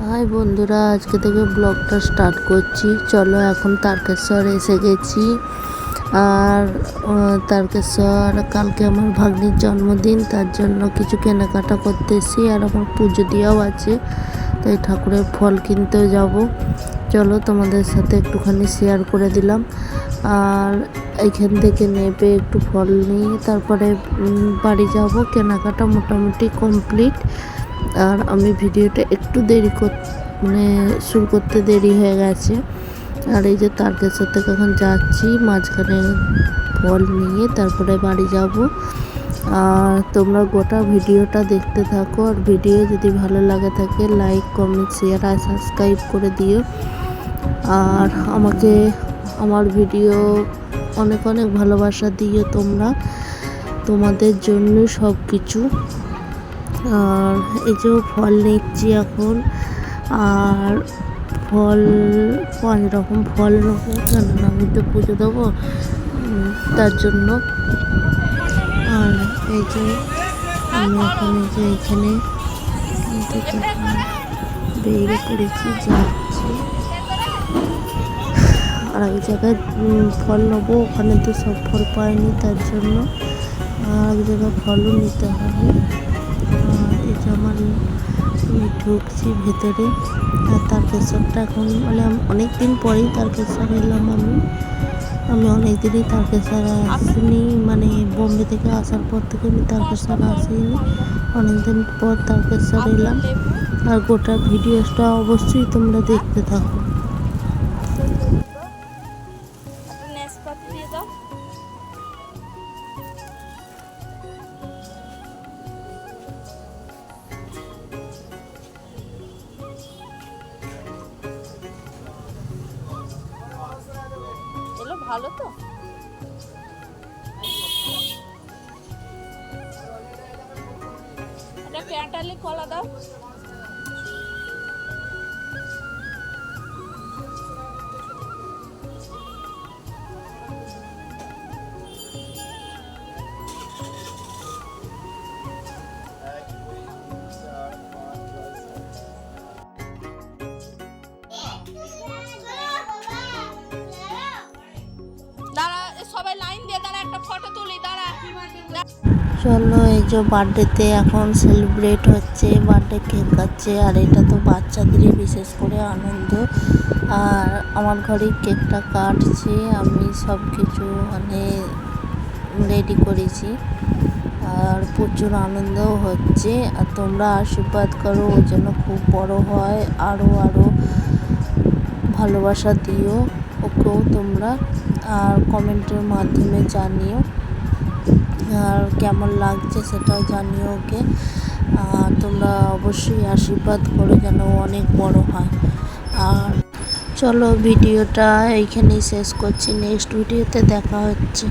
High বন্ধুরা, আজকে থেকে ব্লগটা স্টার্ট করছি। চলো, এখন তারকেশ্বর এসে গেছি। আর তারকেশ্বর কালকে আমার ভাগ্নির জন্মদিন, তার জন্য কিছু কেনাকাটা করতে এসেছি। আর আমার পুজো দেওয়াও আছে, তাই ঠাকুরের ফল কিনতেও যাব। চলো, তোমাদের সাথে একটুখানি শেয়ার করে দিলাম। আর এইখান থেকে নেবে একটু ফল নিয়ে তারপরে বাড়ি যাব। কেনাকাটা মোটামুটি কমপ্লিট। আর আমি ভিডিওটা একটু শুরু করতে দেরি হয়ে গেছে। আর এই যে তারকেশ্বর থেকে এখন যাচ্ছি, মাঝখানে ফল নিয়ে তারপরে বাড়ি যাব। আর তোমরা গোটা ভিডিওটা দেখতে থাকো। আর ভিডিও যদি ভালো লাগে থাকে লাইক, কমেন্ট, শেয়ার আর সাবস্ক্রাইব করে দিও। আর আমার ভিডিও অনেক অনেক ভালোবাসা দিও তোমরা, তোমাদের জন্য সব কিছু। আর এই যে ফল নিচ্ছি এখন। আর ফল 5 রকম ফল নেবো, কেননা আমি তো পুজো দেবো, তার জন্য। আর এই যে আমি এখন এখানে বেরিয়ে পড়েছি, যাচ্ছি। আর এক জায়গায় ফল নেবো, ওখানে তো সব ফল পাইনি, তার জন্য আর এক জায়গায় ফলও নিতে হবে। এই যে আমি ঢুকছি ভেতরে। আর তারকেশ্বরটা এখন অনেক দিন পরেই তারকেশ্বর এলাম। আমি অনেক দিনই তারকেশ্বর আসিনি, বোম্বে থেকে আসার পর থেকে আমি তারকেশ্বর আসিনি। অনেক দিন পর তারকেশ্বর এলাম। আর গোটা ভিডিওটা অবশ্যই তোমরা দেখতে থাকো। ভালো তো এটা ক্যাটালি কলা দাও। সবাই লাইন দিয়ে দাঁড়া, একটা ফটো তুলি, দাঁড়া। চলো, এই যে বার্থডেতে এখন সেলিব্রেট হচ্ছে, বার্থডে কেক কাটছে। আর এটা তো বাচ্চাদেরই বিশেষ করে আনন্দ। আর আমার ঘরে কেকটা কাটছে, আমি সব কিছু রেডি করেছি। আর প্রচুর আনন্দও হচ্ছে। আর তোমরা আশীর্বাদ করো ও যেন খুব বড় হয়, আরও ভালোবাসা দিও ওকেও তোমরা। আর কমেন্টের মাধ্যমে জানিও, আর কেমন লাগছে সেটাও জানিও ওকে। আর তোমরা অবশ্যই আশীর্বাদ করো যেন অনেক বড় হয়। আর চলো, ভিডিওটা এইখানেই শেষ করছি, নেক্সট ভিডিওতে দেখা হচ্ছে।